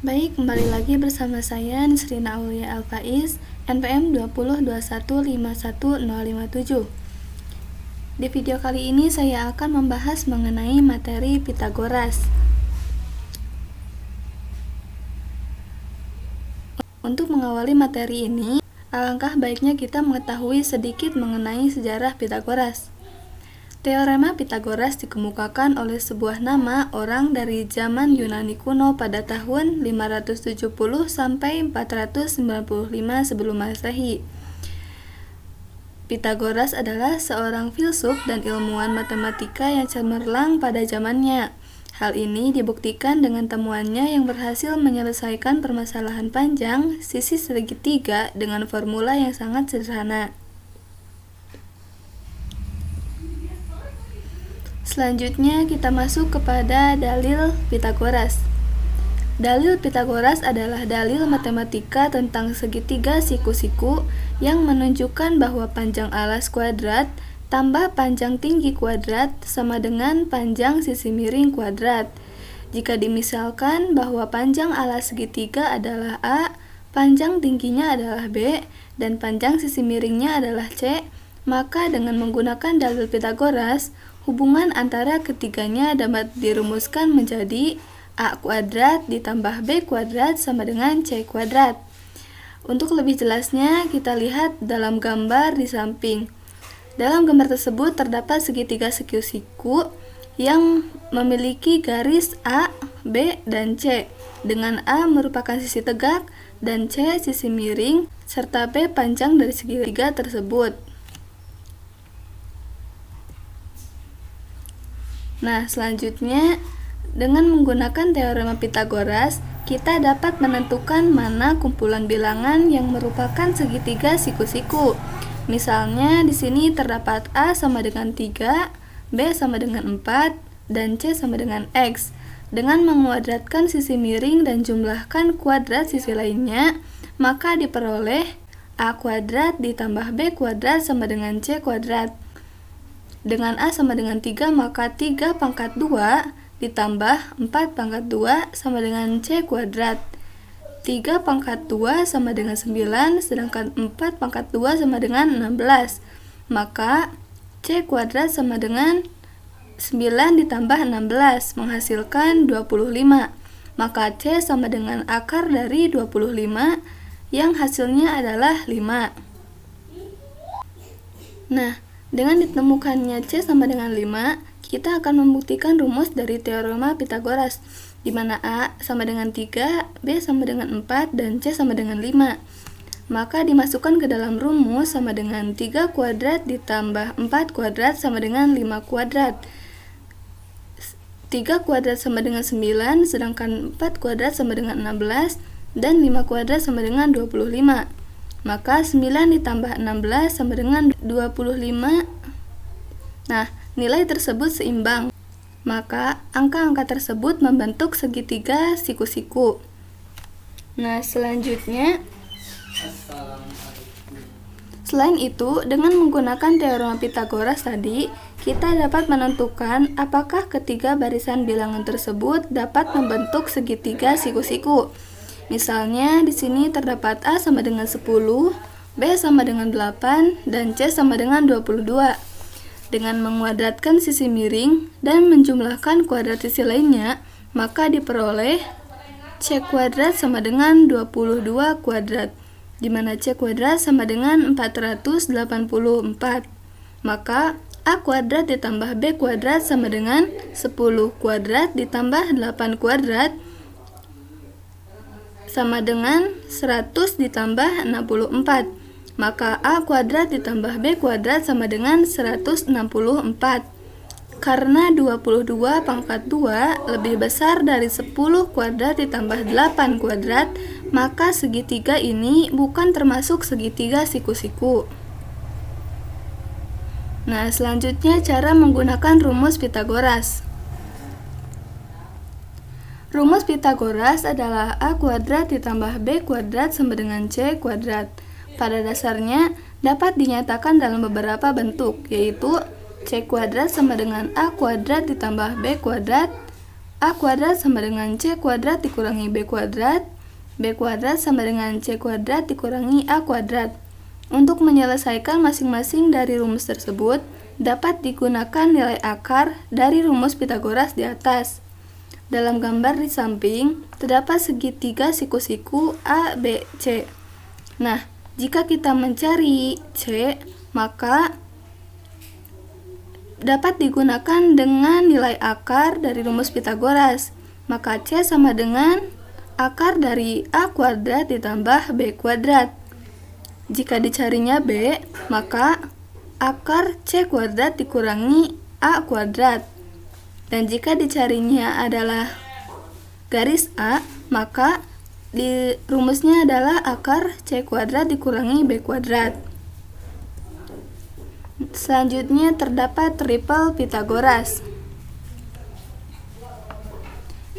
Baik, kembali lagi bersama saya Nisrina Aulia Alfaiz, NPM 2021510557. Di video kali ini saya akan membahas mengenai materi Pitagoras. Untuk mengawali materi ini, alangkah baiknya kita mengetahui sedikit mengenai sejarah Pitagoras. Teorema Pitagoras dikemukakan oleh sebuah nama orang dari zaman Yunani kuno pada tahun 570 sampai 495 sebelum Masehi. Pitagoras adalah seorang filsuf dan ilmuwan matematika yang cemerlang pada zamannya. Hal ini dibuktikan dengan temuannya yang berhasil menyelesaikan permasalahan panjang sisi segitiga dengan formula yang sangat sederhana. Selanjutnya kita masuk kepada dalil Pitagoras. Dalil Pitagoras adalah dalil matematika tentang segitiga siku-siku yang menunjukkan bahwa panjang alas kuadrat tambah panjang tinggi kuadrat sama dengan panjang sisi miring kuadrat. Jika dimisalkan bahwa panjang alas segitiga adalah A, panjang tingginya adalah B, dan panjang sisi miringnya adalah C, maka dengan menggunakan dalil Pitagoras, hubungan antara ketiganya dapat dirumuskan menjadi A kuadrat ditambah B kuadrat sama dengan C kuadrat. Untuk lebih jelasnya, kita lihat dalam gambar di samping. Dalam gambar tersebut terdapat segitiga siku-siku yang memiliki garis A, B, dan C, dengan A merupakan sisi tegak dan C sisi miring, serta B panjang dari segitiga tersebut. Nah, selanjutnya dengan menggunakan teorema Pitagoras, kita dapat menentukan mana kumpulan bilangan yang merupakan segitiga siku-siku. Misalnya di sini terdapat A sama dengan 3, B sama dengan 4, dan C sama dengan X. Dengan menguadratkan sisi miring dan jumlahkan kuadrat sisi lainnya, maka diperoleh A kuadrat ditambah B kuadrat sama dengan C kuadrat. Dengan A sama dengan 3, maka 3 pangkat 2 ditambah 4 pangkat 2 sama dengan C kuadrat. 3 pangkat 2 sama dengan 9, sedangkan 4 pangkat 2 sama dengan 16. Maka C kuadrat sama dengan 9 ditambah 16 menghasilkan 25. Maka C sama dengan akar dari 25 yang hasilnya adalah 5. Nah, dengan ditemukannya C sama dengan 5, kita akan membuktikan rumus dari teorema Pitagoras, di mana A sama dengan 3, B sama dengan 4, dan C sama dengan 5. Maka dimasukkan ke dalam rumus sama dengan 3 kuadrat ditambah 4 kuadrat sama dengan 5 kuadrat. 3 kuadrat sama dengan 9, sedangkan 4 kuadrat sama dengan 16, dan 5 kuadrat sama dengan 25. Maka 9 ditambah 16 sama dengan 25. Nah, nilai tersebut seimbang. Maka angka-angka tersebut membentuk segitiga siku-siku. Nah, selanjutnya, selain itu, dengan menggunakan teorema Pitagoras tadi, kita dapat menentukan apakah ketiga barisan bilangan tersebut dapat membentuk segitiga siku-siku. Misalnya di sini terdapat A sama dengan 10, B sama dengan 8, dan C sama dengan 22. Dengan menguadratkan sisi miring dan menjumlahkan kuadrat sisi lainnya, maka diperoleh C kuadrat sama dengan 22 kuadrat, di mana C kuadrat sama dengan 484. Maka A kuadrat ditambah B kuadrat sama dengan 10 kuadrat ditambah 8 kuadrat sama dengan 100 ditambah 64. Maka A kuadrat ditambah B kuadrat sama dengan 164. Karena 22 pangkat 2 lebih besar dari 10 kuadrat ditambah 8 kuadrat, maka segitiga ini bukan termasuk segitiga siku-siku. Nah, selanjutnya cara menggunakan rumus Pitagoras. Rumus Pitagoras adalah A kuadrat ditambah B kuadrat sama dengan C kuadrat. Pada dasarnya dapat dinyatakan dalam beberapa bentuk, yaitu C kuadrat sama dengan A kuadrat ditambah B kuadrat, A kuadrat sama dengan C kuadrat dikurangi B kuadrat sama dengan C kuadrat dikurangi A kuadrat. Untuk menyelesaikan masing-masing dari rumus tersebut, dapat digunakan nilai akar dari rumus Pythagoras di atas. Dalam gambar di samping, terdapat segitiga siku-siku A, B, C. Nah, jika kita mencari C, maka dapat digunakan dengan nilai akar dari rumus Pythagoras. Maka C sama dengan akar dari A kuadrat ditambah B kuadrat. Jika dicarinya B, maka akar C kuadrat dikurangi A kuadrat. Dan jika dicarinya adalah garis A, maka rumusnya adalah akar C kuadrat dikurangi B kuadrat. Selanjutnya terdapat triple Pythagoras.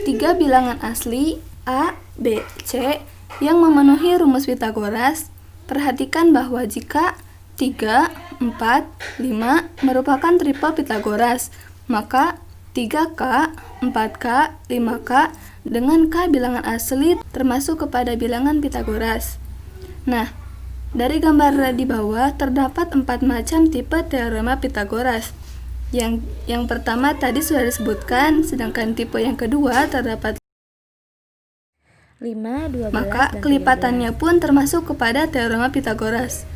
3 bilangan asli A, B, C yang memenuhi rumus Pythagoras. Perhatikan bahwa jika 3, 4, 5 merupakan triple Pythagoras, maka 3K, 4K, 5K dengan K bilangan asli termasuk kepada bilangan Pythagoras. Nah, dari gambar di bawah terdapat 4 macam tipe teorema Pythagoras. Yang pertama tadi sudah disebutkan, sedangkan tipe yang kedua terdapat 5, 12, maka kelipatannya pun termasuk kepada teorema Pythagoras.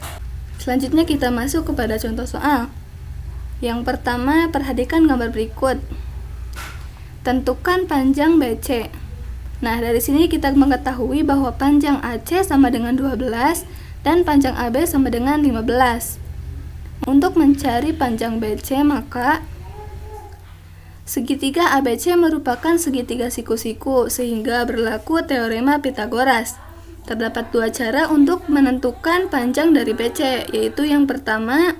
Selanjutnya kita masuk kepada contoh soal. Yang pertama, perhatikan gambar berikut. Tentukan panjang BC. Nah, dari sini kita mengetahui bahwa panjang AC sama dengan 12 dan panjang AB sama dengan 15. Untuk mencari panjang BC, maka segitiga ABC merupakan segitiga siku-siku, sehingga berlaku teorema Pythagoras. Terdapat 2 cara untuk menentukan panjang dari BC, yaitu yang pertama,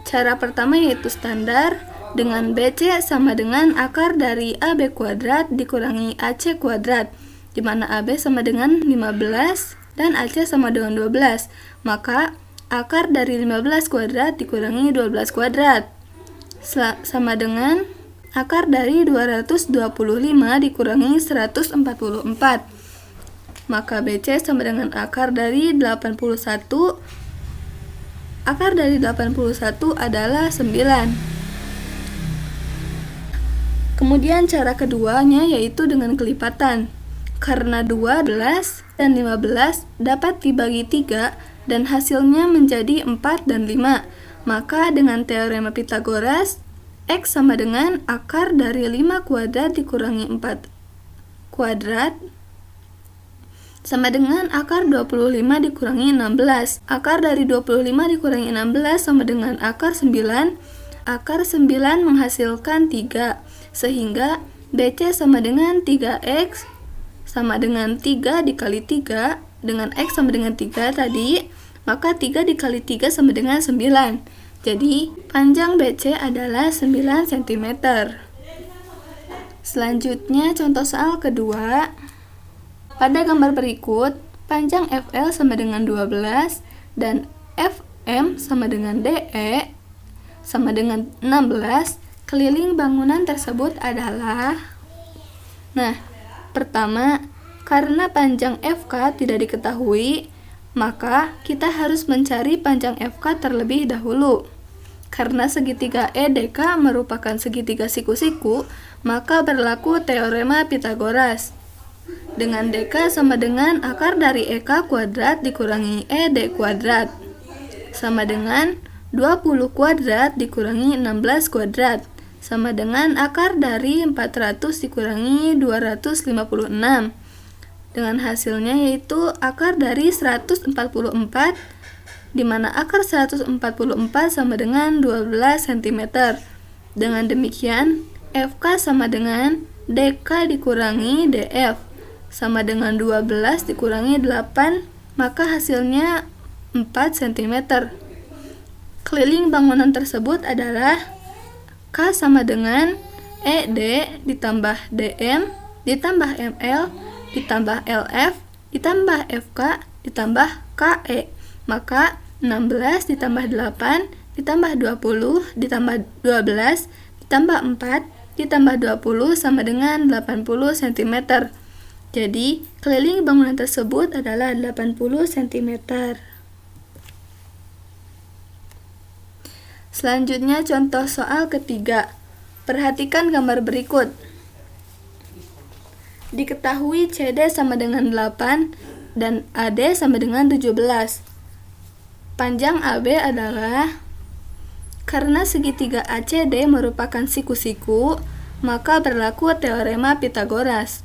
cara pertama yaitu standar, dengan BC sama dengan akar dari AB kuadrat dikurangi AC kuadrat, di mana AB sama dengan 15 dan AC sama dengan 12. Maka akar dari 15 kuadrat dikurangi 12 kuadrat sama dengan akar dari 225 dikurangi 144. Maka BC sama dengan akar dari 81. Akar dari 81 adalah 9. Kemudian cara keduanya yaitu dengan kelipatan. Karena 12 dan 15 dapat dibagi 3 dan hasilnya menjadi 4 dan 5. Maka dengan teorema Pythagoras, X sama dengan akar dari 5 kuadrat dikurangi 4 kuadrat sama dengan akar 25 dikurangi 16. Akar dari 25 dikurangi 16 sama dengan akar 9. Akar 9 menghasilkan 3, sehingga BC sama dengan 3X sama dengan 3 dikali 3, dengan X sama dengan 3 tadi, maka 3 dikali 3 sama dengan 9. Jadi, panjang BC adalah 9 cm. Selanjutnya, contoh soal kedua. Pada gambar berikut, panjang FL sama dengan 12 dan FM sama dengan DE sama dengan 16. Keliling bangunan tersebut adalah, nah, pertama, karena panjang FK tidak diketahui, maka kita harus mencari panjang FK terlebih dahulu. Karena segitiga EDK merupakan segitiga siku-siku, maka berlaku teorema Pythagoras. Dengan DK sama dengan akar dari EK kuadrat dikurangi ED kuadrat sama dengan 20 kuadrat dikurangi 16 kuadrat sama dengan akar dari 400 dikurangi 256. Dengan hasilnya yaitu akar dari 144, di mana akar 144 sama dengan 12 cm. Dengan demikian, FK sama dengan DK dikurangi DF sama dengan 12 dikurangi 8, maka hasilnya 4 cm. Keliling bangunan tersebut adalah K sama dengan ED ditambah DM ditambah ML ditambah LF ditambah FK ditambah KE. Maka 16 ditambah 8 ditambah 20 ditambah 12 ditambah 4 ditambah 20 sama dengan 80 cm. Jadi, keliling bangunan tersebut adalah 80 cm. Selanjutnya contoh soal ketiga. Perhatikan gambar berikut. Diketahui CD sama dengan 8 dan AD sama dengan 17. Panjang AB adalah, karena segitiga ACD merupakan siku-siku, maka berlaku teorema Pythagoras.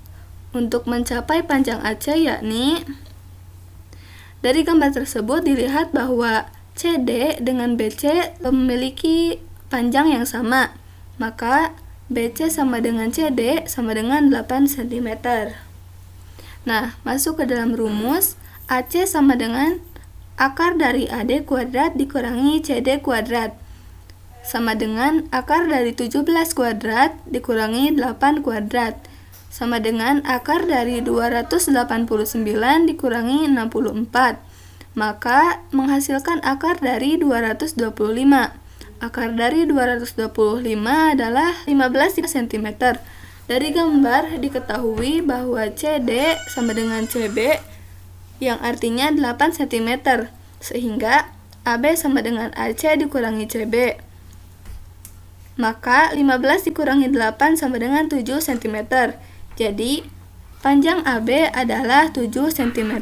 Untuk mencapai panjang AC yakni, dari gambar tersebut dilihat bahwa CD dengan BC memiliki panjang yang sama, maka BC sama dengan CD sama dengan 8 cm. Nah, masuk ke dalam rumus, AC sama dengan akar dari AD kuadrat dikurangi CD kuadrat, sama dengan akar dari 17 kuadrat dikurangi 8 kuadrat, sama dengan akar dari 289 dikurangi 64, maka menghasilkan akar dari 225. Akar dari 225 adalah 15 cm. Dari gambar diketahui bahwa CD sama dengan CB, yang artinya 8 cm, sehingga AB sama dengan AC dikurangi CB. Maka 15 dikurangi 8 sama dengan 7 cm. Jadi, panjang AB adalah 7 cm.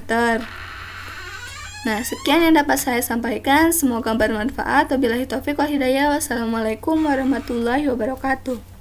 Nah, sekian yang dapat saya sampaikan. Semoga bermanfaat. Wabillahi taufiq wal hidayah. Wassalamualaikum warahmatullahi wabarakatuh.